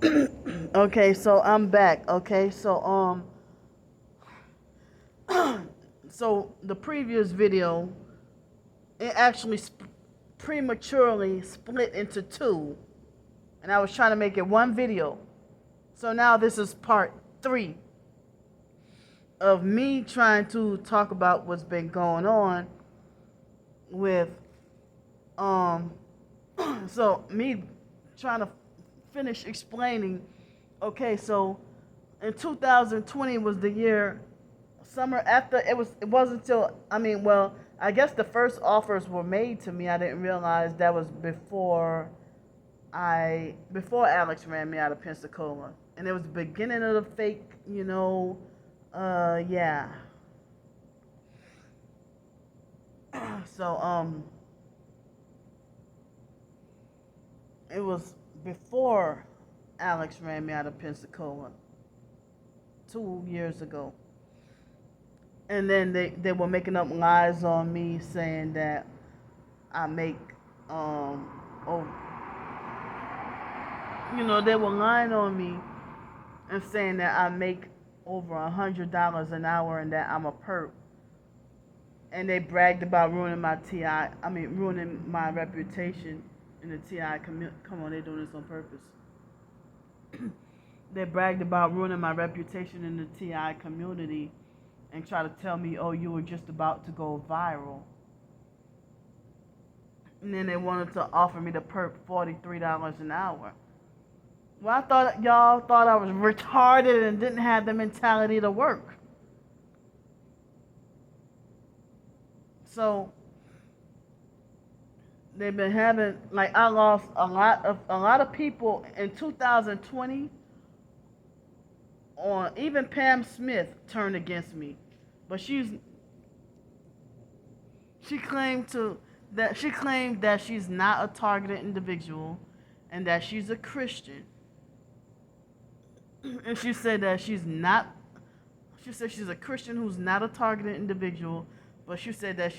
Okay, so I'm back. Okay, so so the previous video, it actually prematurely split into two, and I was trying to make it one video. So now this is part 3 of me trying to talk about what's been going on with um so me trying to finish explaining. Okay, so in 2020 was the year, summer after. It wasn't until, well, I guess the first offers were made to me. I didn't realize that was before Alex ran me out of Pensacola, and it was the beginning of the fake, yeah. So it was before Alex ran me out of Pensacola 2 years ago. And then they were making up lies on me, saying that I make oh, they were lying on me and saying that I make over $100 an hour and that I'm a perp. And they bragged about ruining my ruining my reputation in the TI community. Come on, they're doing this on purpose. They bragged about ruining my reputation in the TI community and try to tell me, oh, you were just about to go viral. And then they wanted to offer me the perp $43 an hour. Well, I thought y'all thought I was retarded and didn't have the mentality to work. So they've been having, like, I lost a lot of people in 2020. On even Pam Smith turned against me, but she claimed that she's not a targeted individual, and that she's a Christian. And she said that she's not. She said she's a Christian who's not a targeted individual, but she said that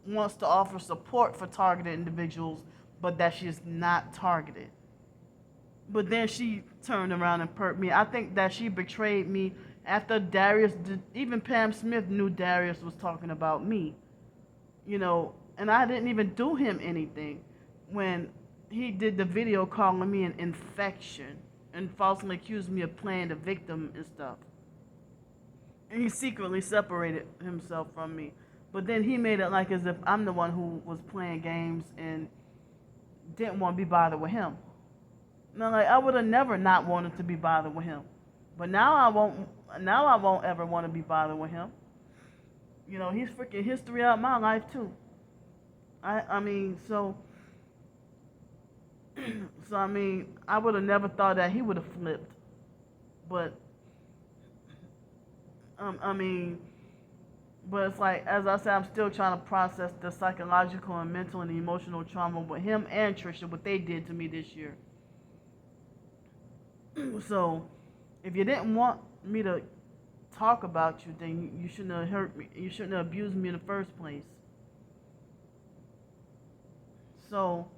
wants to offer support for targeted individuals, but that she's not targeted. But then she turned around and perked me. I think that she betrayed me after Darius did. Even Pam Smith knew Darius was talking about me, and I didn't even do him anything when he did the video calling me an infection and falsely accused me of playing the victim and stuff. And he secretly separated himself from me. But then he made it like as if I'm the one who was playing games and didn't want to be bothered with him. Now, like, I would have never not wanted to be bothered with him. But now I won't. Now I won't ever want to be bothered with him. He's freaking history out my life too. I mean, so I would have never thought that he would have flipped. But but it's like, as I said, I'm still trying to process the psychological and mental and emotional trauma with him and Trisha, what they did to me this year. So, if you didn't want me to talk about you, then you shouldn't have hurt me. You shouldn't have abused me in the first place. So,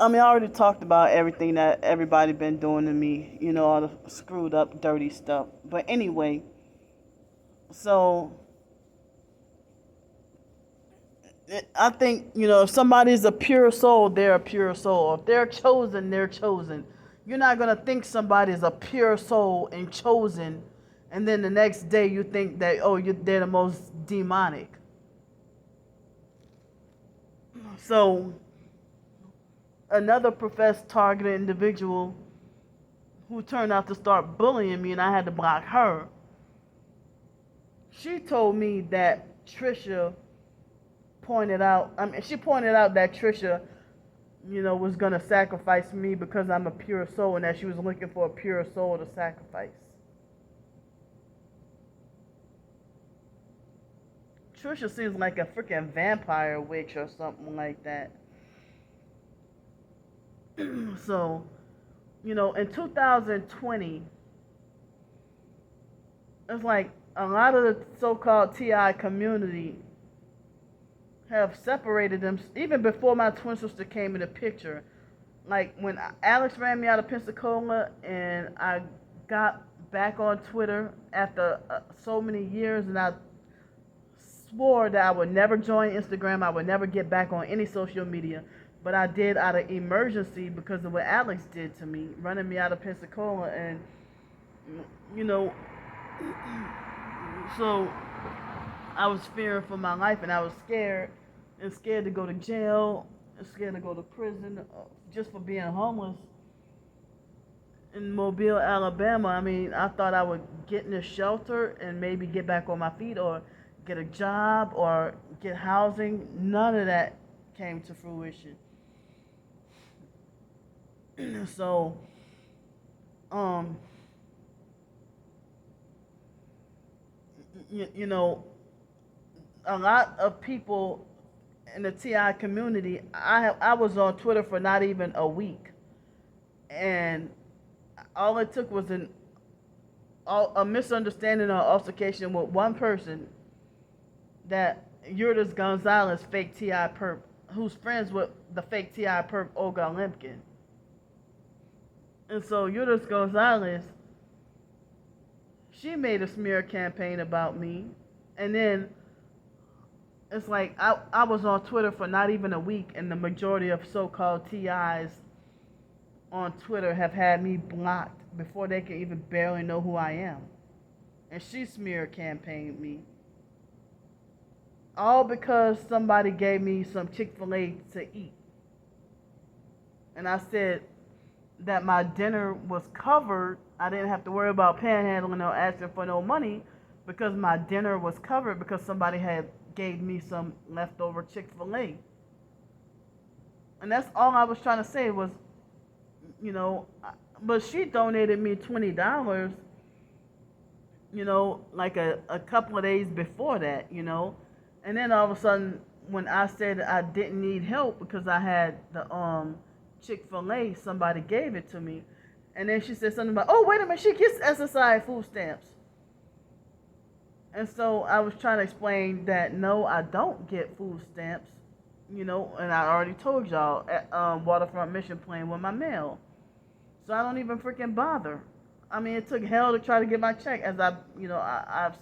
I already talked about everything that everybody been doing to me, all the screwed up, dirty stuff. But anyway, so I think, if somebody's a pure soul, they're a pure soul. If they're chosen, they're chosen. You're not going to think somebody's a pure soul and chosen, and then the next day you think that, oh, they're the most demonic. So, another professed targeted individual who turned out to start bullying me, and I had to block her, she told me that Trisha pointed out that Trisha, was going to sacrifice me because I'm a pure soul, and that she was looking for a pure soul to sacrifice. Trisha seems like a freaking vampire witch or something like that. So, in 2020, it's like a lot of the so-called TI community have separated them even before my twin sister came in the picture. Like when Alex ran me out of Pensacola and I got back on Twitter after so many years, and I swore that I would never join Instagram, I would never get back on any social media, but I did out of emergency because of what Alex did to me, running me out of Pensacola. And you know, so I was fearing for my life, and I was scared to go to jail, and scared to go to prison just for being homeless in Mobile, Alabama. I mean, I thought I would get in a shelter and maybe get back on my feet or get a job or get housing. None of that came to fruition. So, you know, a lot of people in the TI community, I was on Twitter for not even a week, and all it took was a misunderstanding or altercation with one person, that Yurdas Gonzalez, fake TI perp, who's friends with the fake TI perp Olga Limpkin. And so Yurdas Gonzalez, she made a smear campaign about me, and then it's like I was on Twitter for not even a week, and the majority of so-called TIs on Twitter have had me blocked before they can even barely know who I am. And she smear campaigned me. All because somebody gave me some Chick-fil-A to eat. And I said that my dinner was covered. I didn't have to worry about panhandling or asking for no money because my dinner was covered because somebody had gave me some leftover Chick-fil-A. And that's all I was trying to say was, you know, but she donated me $20, you know, like a couple of days before that, you know. And then all of a sudden, when I said I didn't need help because I had the Chick-fil-A, somebody gave it to me. And then she said something about, oh, wait a minute, she gets SSI food stamps. And so I was trying to explain that, no, I don't get food stamps, you know, and I already told y'all, Waterfront Mission Plan with my mail. So I don't even freaking bother. I mean, it took hell to try to get my check, as I've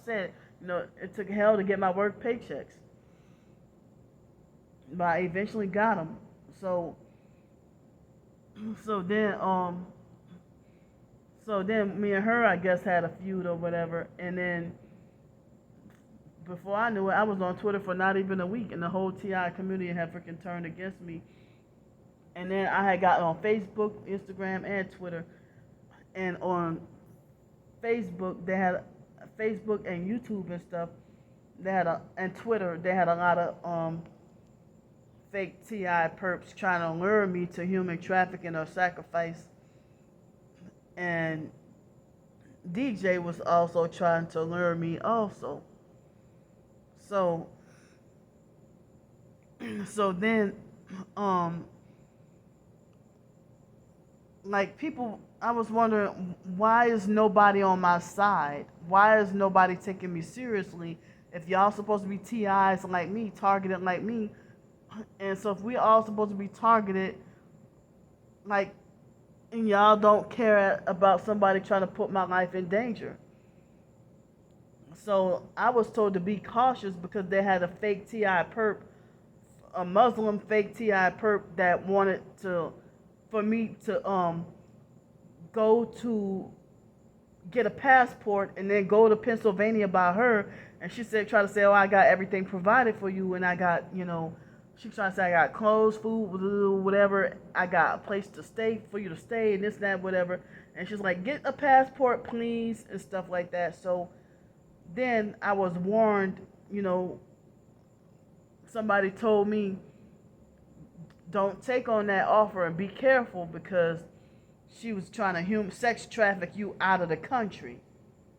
said, you know, it took hell to get my work paychecks. But I eventually got them. So then me and her, I guess, had a feud or whatever, and then before I knew it, I was on Twitter for not even a week, and the whole TI community had freaking turned against me. And then I had gotten on Facebook, Instagram, and Twitter. And on Facebook, they had Facebook and YouTube and stuff. And Twitter, they had a lot of fake TI perps trying to lure me to human trafficking or sacrifice. And DJ was also trying to lure me also. So then, like people, I was wondering, why is nobody on my side? Why is nobody taking me seriously? If y'all supposed to be TIs like me, targeted like me, and so if we all supposed to be targeted, like, and y'all don't care about somebody trying to put my life in danger. So I was told to be cautious because they had a fake TI perp, a Muslim fake TI perp that wanted for me to go to get a passport and then go to Pennsylvania by her. And she said, try to say, oh, I got everything provided for you, and I got, you know, she trying to say I got clothes, food, whatever. I got a place to stay for you to stay, and this, that, whatever. And she's like, get a passport, please, and stuff like that. So then I was warned, you know, somebody told me, don't take on that offer and be careful because she was trying to sex traffic you out of the country.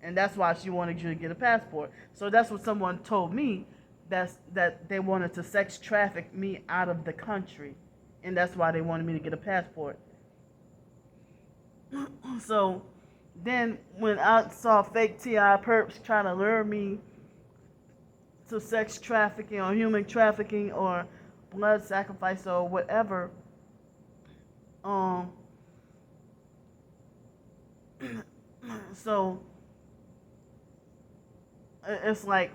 And that's why she wanted you to get a passport. So that's what someone told me, that they wanted to sex traffic me out of the country. And that's why they wanted me to get a passport. So Then when I saw fake TI perps trying to lure me to sex trafficking or human trafficking or blood sacrifice or whatever, um, so it's like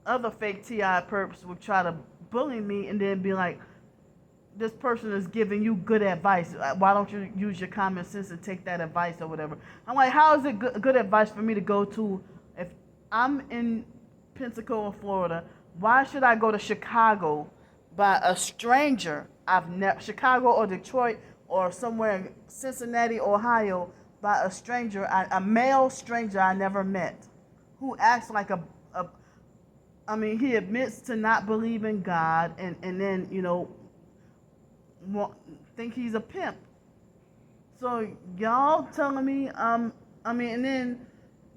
other fake TI perps would try to bully me and then be like, this person is giving you good advice. Why don't you use your common sense and take that advice or whatever? I'm like, how is it good advice for me to go to if I'm in Pensacola, Florida? Why should I go to Chicago by a stranger I've never, Chicago or Detroit or somewhere in Cincinnati, Ohio, by a stranger, a male stranger I never met, who acts like a I mean, he admits to not believe in God and then, think he's a pimp. So y'all telling me, and then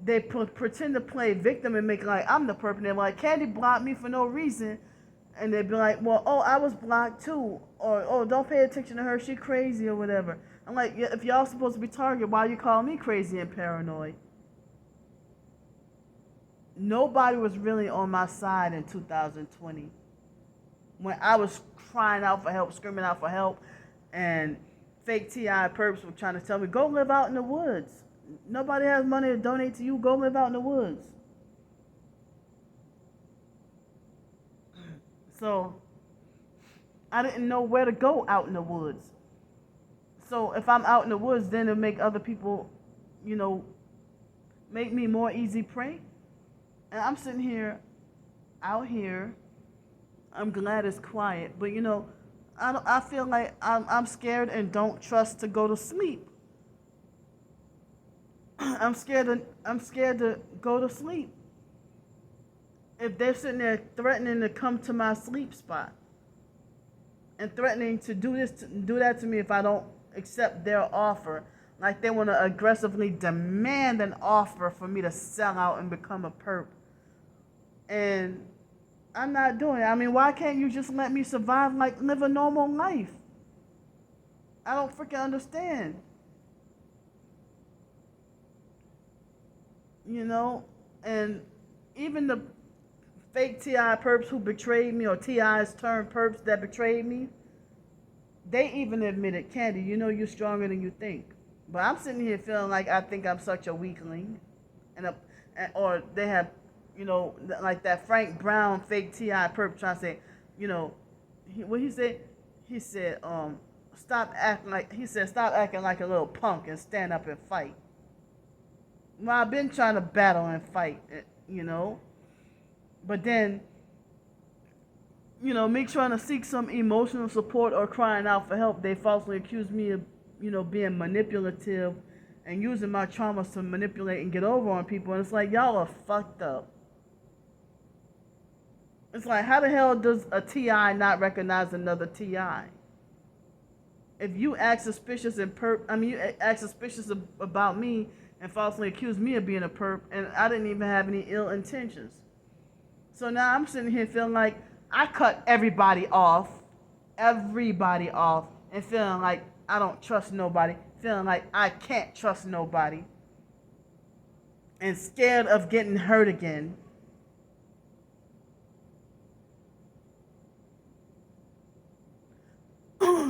they pretend to play victim and make like I'm the perp. And they're like, Candy blocked me for no reason. And they'd be like, well, oh, I was blocked too. Or, oh, don't pay attention to her. She crazy or whatever. I'm like, yeah, if y'all supposed to be targeted, why you call me crazy and paranoid? Nobody was really on my side in 2020 when I was crying out for help, screaming out for help, and fake TI perps were trying to tell me, go live out in the woods. Nobody has money to donate to you. Go live out in the woods. So I didn't know where to go out in the woods. So if I'm out in the woods, then it'll make other people, make me more easy prey. And I'm sitting here, out here. I'm glad it's quiet, but I feel like I'm scared and don't trust to go to sleep. I'm scared to go to sleep. If they're sitting there threatening to come to my sleep spot and threatening to do that to me if I don't accept their offer, like they want to aggressively demand an offer for me to sell out and become a perp. And I'm not doing it. I mean, why can't you just let me survive, like live a normal life? I don't freaking understand. And even the fake TI perps who betrayed me, or TIs turned perps that betrayed me, they even admitted, Candy, you're stronger than you think. But I'm sitting here feeling like I think I'm such a weakling, or they have, like that Frank Brown fake TI perp trying to say, what he said? He said, stop acting like a little punk and stand up and fight. Well, I've been trying to battle and fight, but then, me trying to seek some emotional support or crying out for help, they falsely accuse me of, being manipulative and using my traumas to manipulate and get over on people. And it's like, y'all are fucked up. It's like, how the hell does a TI not recognize another TI? If you act suspicious about me and falsely accuse me of being a perp, and I didn't even have any ill intentions. So now I'm sitting here feeling like I cut everybody off, and feeling like I don't trust nobody, feeling like I can't trust nobody, and scared of getting hurt again.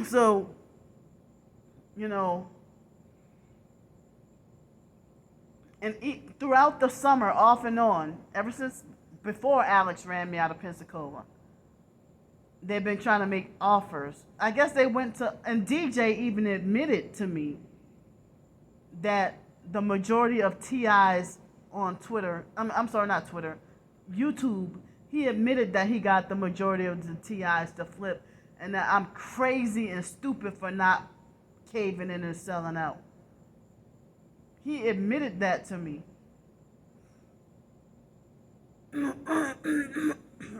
So, and throughout the summer, off and on, ever since before Alex ran me out of Pensacola, they've been trying to make offers. I guess they went to, and DJ even admitted to me that the majority of TIs on Twitter, I'm sorry, not Twitter, YouTube, he admitted that he got the majority of the TIs to flip, and that I'm crazy and stupid for not caving in and selling out. He admitted that to me.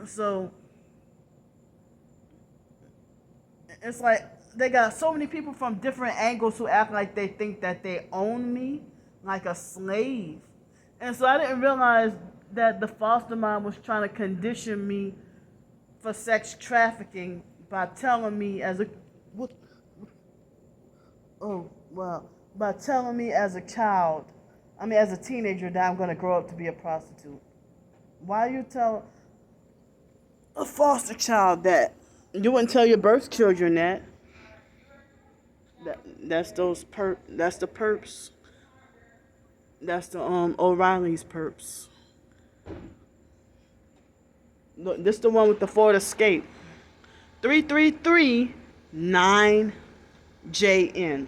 So it's like they got so many people from different angles who act like they think that they own me like a slave. And so I didn't realize that the foster mom was trying to condition me for sex trafficking by telling me oh, well, by telling me as a child, as a teenager, that I'm going to grow up to be a prostitute? Why you tell a foster child that? You wouldn't tell your birth children that. That's the perps. That's the O'Reilly's perps. Look, this the one with the Ford Escape. 3339JN.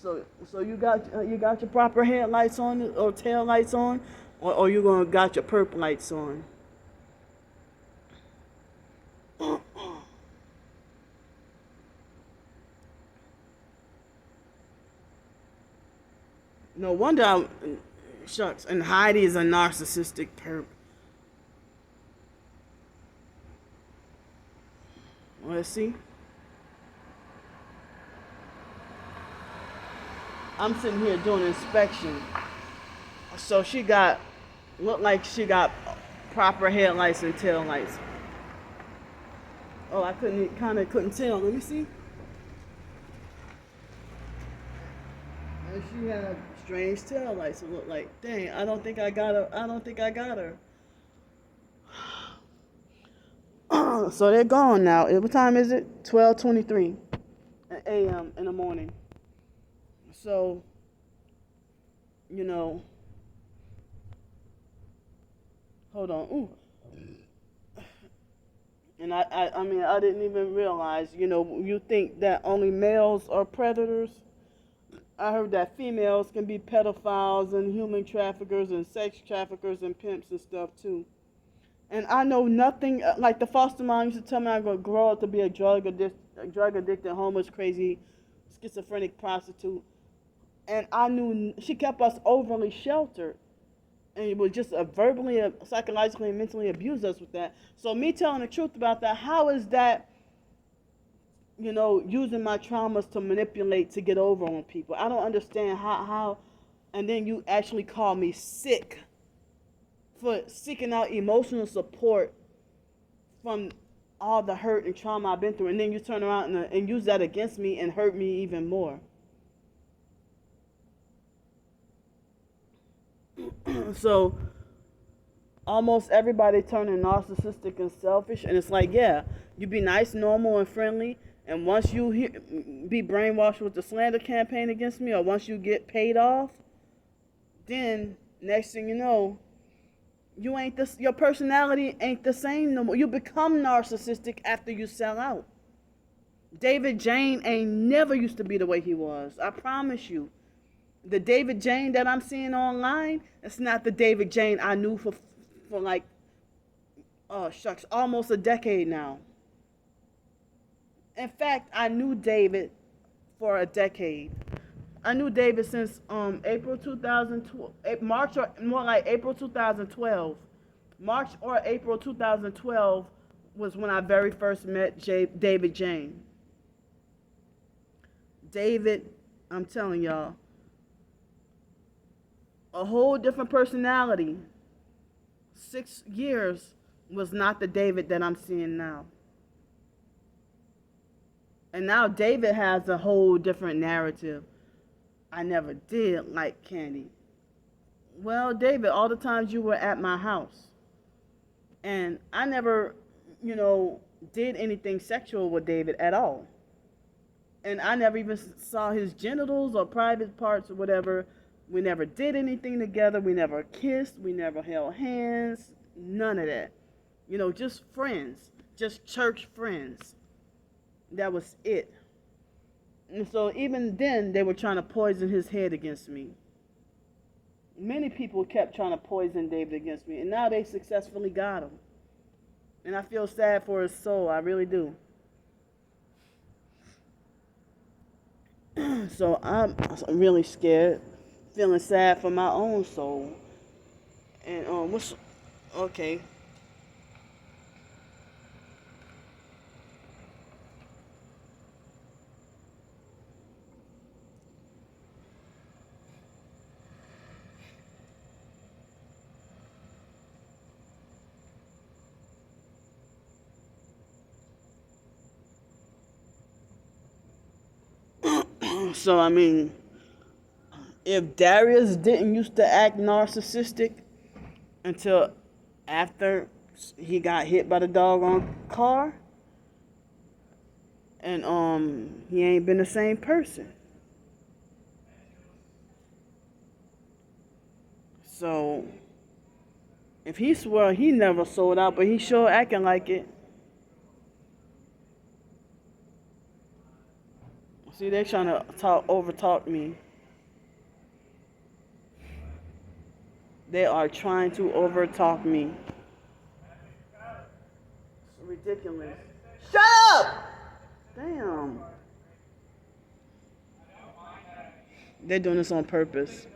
So you got your proper headlights on or tail lights on, or you gonna got your perp lights on. No wonder shucks, and Heidi is a narcissistic perp. Let's see. I'm sitting here doing inspection. So looked like she got proper headlights and tail lights. Oh, I couldn't tell. Let me see. And she had strange tail lights. It looked like, dang, I don't think I got her. I don't think I got her. So they're gone now. What time is it? 12:23 a.m. in the morning. So, hold on. Ooh. And I didn't even realize, you think that only males are predators. I heard that females can be pedophiles and human traffickers and sex traffickers and pimps and stuff too. And I know nothing, like the foster mom used to tell me I'm going to grow up to be a drug addicted, homeless, crazy, schizophrenic prostitute. And I knew she kept us overly sheltered. And it was just verbally, psychologically, and mentally abused us with that. So me telling the truth about that, how is that, using my traumas to manipulate to get over on people? I don't understand how, and then you actually call me sick for seeking out emotional support from all the hurt and trauma I've been through, and then you turn around and use that against me and hurt me even more. So almost everybody turning narcissistic and selfish, and it's like, yeah, you be nice, normal, and friendly, and once you be brainwashed with the slander campaign against me, or once you get paid off, then next thing you know, your personality ain't the same no more. You become narcissistic after you sell out. David Jane ain't never used to be the way he was. I promise you. The David Jane that I'm seeing online, it's not the David Jane I knew for like, oh shucks, almost a decade now. In fact, I knew David for a decade. I knew David since April 2012, March, or more like April 2012. March or April 2012 was when I very first met David Jane. David, I'm telling y'all, a whole different personality. 6 years was not the David that I'm seeing now. And now David has a whole different narrative. I never did like Candy. Well, David, all the times you were at my house. And I never, did anything sexual with David at all. And I never even saw his genitals or private parts or whatever. We never did anything together. We never kissed. We never held hands. None of that. Just friends. Just church friends. That was it. And so even then, they were trying to poison his head against me. Many people kept trying to poison David against me. And now they successfully got him. And I feel sad for his soul. I really do. So I'm really scared. Feeling sad for my own soul. And okay. So, I mean, if Darius didn't used to act narcissistic until after he got hit by the doggone car, and he ain't been the same person. So if he swear he never sold out, but he sure acting like it. See, they trying to overtalk me. They are trying to overtalk me. It's ridiculous. Shut up! Damn. They're doing this on purpose.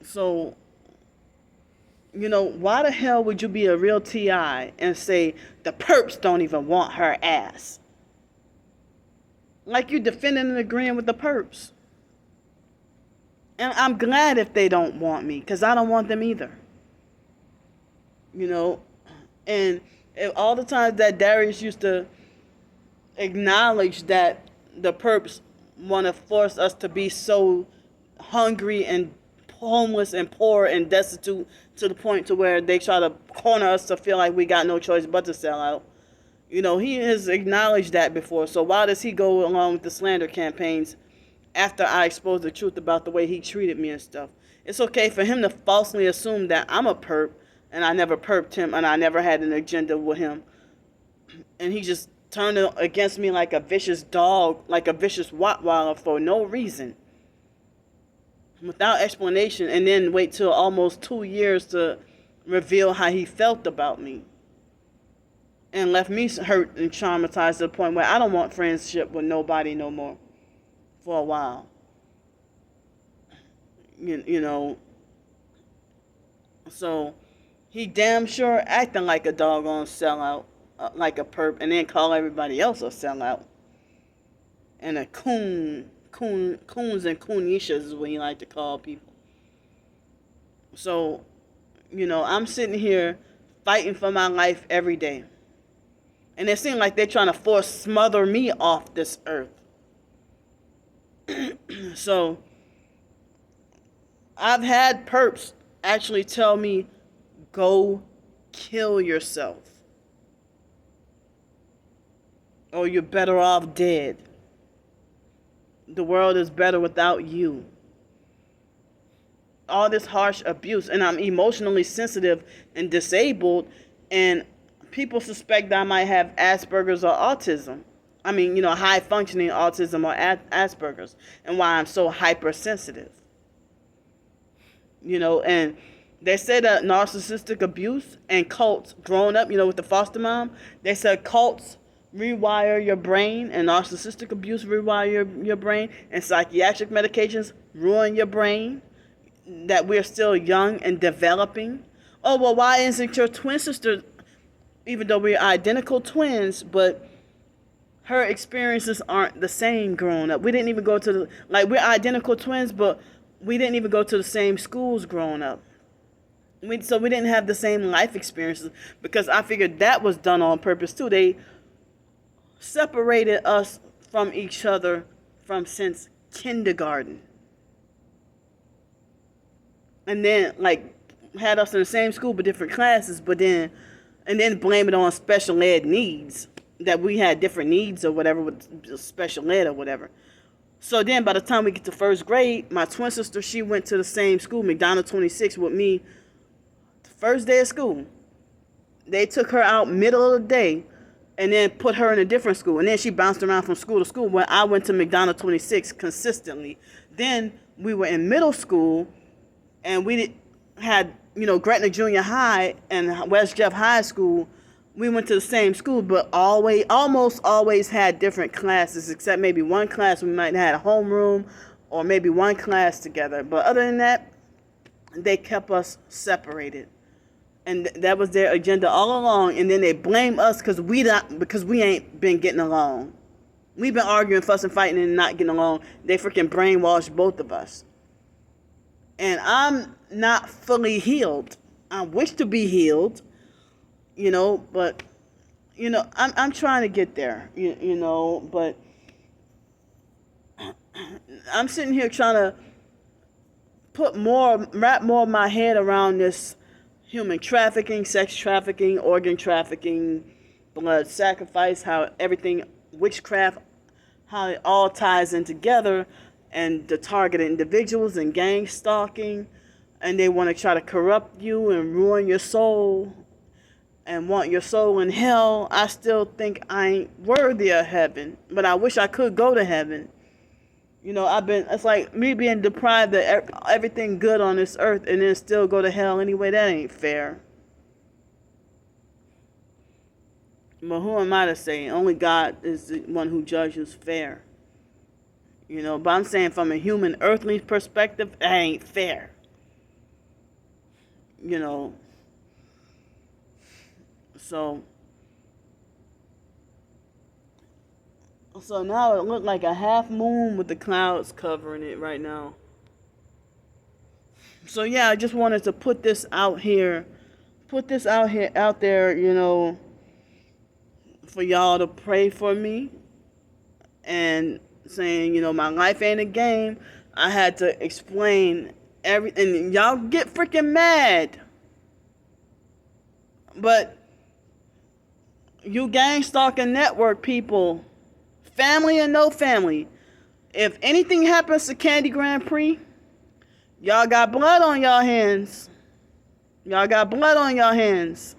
So, why the hell would you be a real TI and say the perps don't even want her ass? Like you defending and agreeing with the perps. And I'm glad if they don't want me, because I don't want them either. And all the times that Darius used to acknowledge that the perps want to force us to be so hungry and homeless and poor and destitute to the point to where they try to corner us to feel like we got no choice but to sell out. He has acknowledged that before. So why does he go along with the slander campaigns after I expose the truth about the way he treated me and stuff? It's okay for him to falsely assume that I'm a perp and I never perped him and I never had an agenda with him. And he just turned against me like a vicious dog, like a vicious Rottweiler for no reason. Without explanation, and then wait till almost 2 years to reveal how he felt about me. And left me hurt and traumatized to the point where I don't want friendship with nobody no more for a while. So he damn sure acting like a doggone sellout, like a perp, and then call everybody else a sellout. And a coons and coonishas is what he like to call people. So, I'm sitting here fighting for my life every day. And it seems like they're trying to smother me off this earth. So, I've had perps actually tell me, go kill yourself. Or you're better off dead. The world is better without you. All this harsh abuse, and I'm emotionally sensitive and disabled, and people suspect that I might have Asperger's or autism. I mean, high functioning autism or Asperger's, and why I'm so hypersensitive. And they say that narcissistic abuse and cults growing up, with the foster mom, they said cults rewire your brain, and narcissistic abuse rewire your brain, and psychiatric medications ruin your brain, that we're still young and developing. Oh, well, why isn't your twin sister, even though we're identical twins, but her experiences aren't the same growing up? We didn't even go to we're identical twins, but we didn't even go to the same schools growing up. So we didn't have the same life experiences, because I figured that was done on purpose too. They separated us from each other since kindergarten. And then had us in the same school but different classes, and then blame it on special ed needs, that we had different needs or whatever with special ed or whatever. So then by the time we get to first grade, my twin sister, she went to the same school, McDonald 26, with me the first day of school. They took her out middle of the day and then put her in a different school. And then she bounced around from school to school, when I went to McDonald 26 consistently. Then we were in middle school, and we had, Gretna Junior High and West Jeff High School. We went to the same school, but almost always had different classes, except maybe one class we might have had a homeroom, or maybe one class together. But other than that, they kept us separated. And that was their agenda all along. And then they blame us because we ain't been getting along. We've been arguing, fussing, fighting, and not getting along. They freaking brainwashed both of us. And I'm not fully healed. I wish to be healed, but I'm trying to get there, but I'm sitting here trying to wrap more of my head around this human trafficking, sex trafficking, organ trafficking, blood sacrifice, how everything, witchcraft, how it all ties in together, and the targeted individuals and gang stalking, and they want to try to corrupt you and ruin your soul and want your soul in hell. I still think I ain't worthy of heaven, but I wish I could go to heaven. It's like me being deprived of everything good on this earth and then still go to hell anyway. That ain't fair. But who am I to say? Only God is the one who judges fair. But I'm saying from a human earthly perspective, that ain't fair. So now it looked like a half moon with the clouds covering it right now. So yeah, I just wanted to put this out there, for y'all to pray for me, and saying, my life ain't a game. I had to explain everything, and y'all get freaking mad. But you gang stalking network people, family and no family, if anything happens to Candy Grandpre, y'all got blood on y'all hands. Y'all got blood on y'all hands.